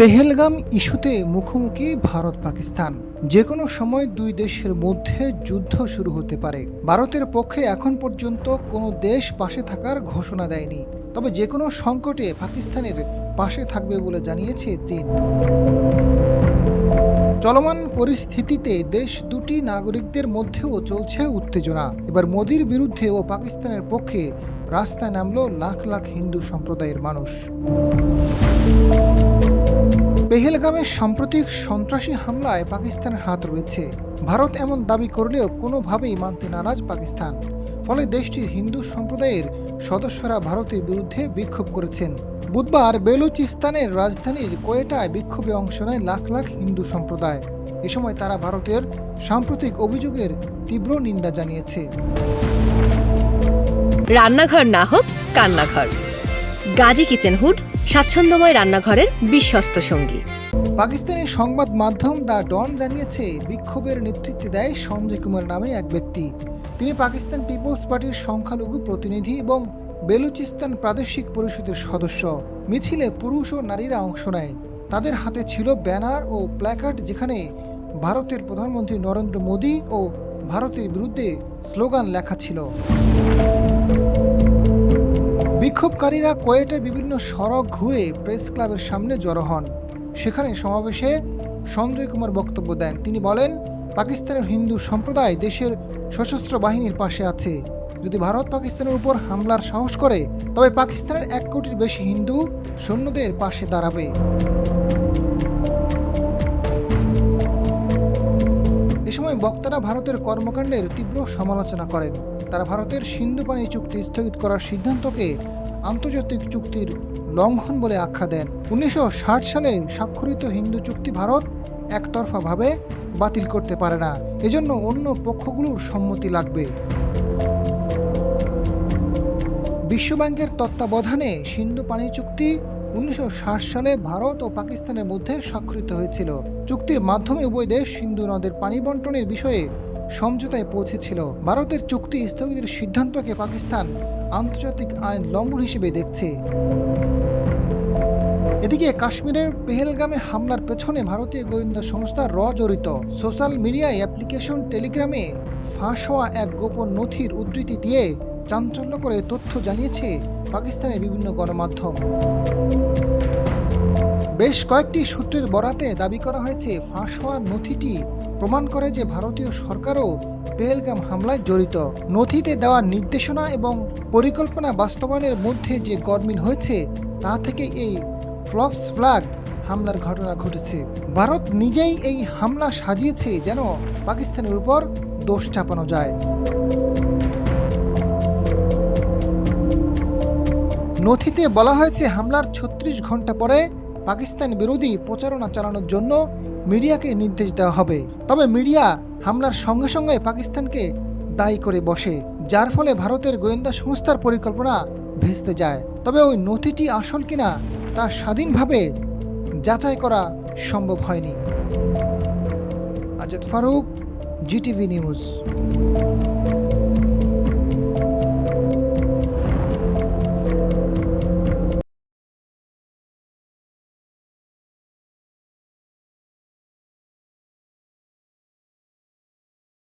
পেহেলগাম ইস্যুতে মুখোমুখি ভারত পাকিস্তান। যে কোনো সময় দুই দেশের মধ্যে যুদ্ধ শুরু হতে পারে। ভারতের পক্ষে এখন পর্যন্ত কোনো দেশ পাশে থাকার ঘোষণা দেয়নি, তবে যে কোনো সংকটে পাকিস্তানের পাশে থাকবে বলে জানিয়েছে চীন। চলমান পরিস্থিতিতে দেশ দুটি নাগরিকদের মধ্যেও চলছে উত্তেজনা। এবার মোদির বিরুদ্ধে ও পাকিস্তানের পক্ষে রাস্তায় নামল লাখ লাখ হিন্দু সম্প্রদায়ের মানুষ। পেহেলগামের সাম্প্রতিক সন্ত্রাসী হামলায় পাকিস্তানের হাত রয়েছে। ভারত এমন দাবি করলেও কোনোভাবেই মানতে নারাজ পাকিস্তান। ফলে দেশটির হিন্দু সম্প্রদায়ের সদস্যরা ভারতের বিরুদ্ধে বিক্ষোভ করেছেন। বুধবার বেলুচিস্তানের রাজধানীর কোয়েটায় বিক্ষোভে অংশ নেয় লাখ লাখ হিন্দু সম্প্রদায়। এ সময় তারা ভারতের সাম্প্রতিক অভিযোগের তীব্র নিন্দা জানিয়েছে। রান্নাঘর না হোক কান্নাঘর, গাজী কিচেন হুড স্বাচ্ছন্দ্যময় রান্নাঘরের বিশ্বস্ত সঙ্গী। পাকিস্তানের সংবাদ মাধ্যম দ্য ডন জানিয়েছে, বিক্ষোভের নেতৃত্ব দেয় সঞ্জয় কুমার নামে এক ব্যক্তি। তিনি পাকিস্তান পিপলস পার্টির সংখ্যালঘু প্রতিনিধি এবং বেলুচিস্তান প্রাদেশিক পরিষদের সদস্য। মিছিলে পুরুষ ও নারীরা অংশ নেয়। তাদের হাতে ছিল ব্যানার ও প্ল্যাকার্ড, যেখানে ভারতের প্রধানমন্ত্রী নরেন্দ্র মোদী ও ভারতের বিরুদ্ধে স্লোগান লেখা ছিল। বিক্ষোভকারীরা কোয়েটায় বিভিন্ন সড়ক ঘুরে প্রেস ক্লাবের সামনে জড়ো হন। সেখানে সমাবেশে সঞ্জয় কুমার বক্তব্য দেন। তিনি বলেন, পাকিস্তানের হিন্দু সম্প্রদায় দেশের সশস্ত্র বাহিনীর পাশে আছে। যদি ভারত পাকিস্তানের উপর হামলার সাহস করে, তবে পাকিস্তানের 1 কোটির বেশি হিন্দু সৈন্যদের পাশে দাঁড়াবে। এ সময় বক্তারা ভারতের কর্মকাণ্ডের তীব্র সমালোচনা করেন। তারা ভারতের সিন্ধু পানি চুক্তি স্থগিত করার সিদ্ধান্তকে আন্তর্জাতিক চুক্তির লঙ্ঘন বলে আখ্যা দেন। 1960 সালে স্বাক্ষরিত হিন্দু চুক্তি ভারত একতরফাভাবে বাতিল করতে পারে না, এজন্য অন্য পক্ষগুলোর সম্মতি লাগবে। বিশ্বব্যাংকের তত্ত্বাবধানে সিন্ধু পানি চুক্তি 1960 সালে ভারত ও পাকিস্তানের মধ্যে স্বাক্ষরিত হয়েছিল। চুক্তির মাধ্যমে উভয় দেশ সিন্ধু নদের পানি বন্টনের বিষয়ে সমঝোতায় পৌঁছেছিল। ভারতের চুক্তি স্থগিতের সিদ্ধান্তকে পাকিস্তান আন্তর্জাতিক আইন লঙ্ঘন হিসেবে দেখছে। এদিকে কাশ্মীরের পেহেলগামে হামলার পেছনে ভারতীয় গোয়েন্দা সংস্থা র জড়িত। সোশ্যাল মিডিয়ায় অ্যাপ্লিকেশন টেলিগ্রামে ফাঁস হওয়া এক গোপন নথির উদ্ধৃতি দিয়ে চাঞ্চল্য করে তথ্য জানিয়েছে পাকিস্তানের বিভিন্ন গণমাধ্যম। বেশ কয়েকটি সূত্রের বরাতে দাবি করা হয়েছে, ফাঁস হওয়া নথিটি প্রমাণ করে যে ভারতীয় সরকারও পেহেলগাম হামলায় জড়িত। নথিতে দেওয়া নির্দেশনা এবং পরিকল্পনা বাস্তবায়নের মধ্যে যে গরমিল হয়েছে, তা থেকে এই ফ্লপস ফ্ল্যাগ হামলার ঘটনা ঘটেছে। ভারত নিজেই এই হামলা সাজিয়েছে যেন পাকিস্তানের উপর দোষ চাপানো যায়। নথিতে বলা হয়েছে, হামলার 36 ঘন্টা পরে পাকিস্তান বিরোধী প্রচারণা চালানোর জন্য মিডিয়াকে নির্দেশ দেওয়া হবে। তবে মিডিয়া হামলার সঙ্গে সঙ্গে পাকিস্তানকে দায়ী করে বসে, যার ফলে ভারতের গোয়েন্দা সংস্থার পরিকল্পনা ভেস্তে যায়। তবে ওই নথিটি আসল কিনা তা স্বাধীনভাবে যাচাই করা সম্ভব হয়নি। Azad Faruk, GTV news.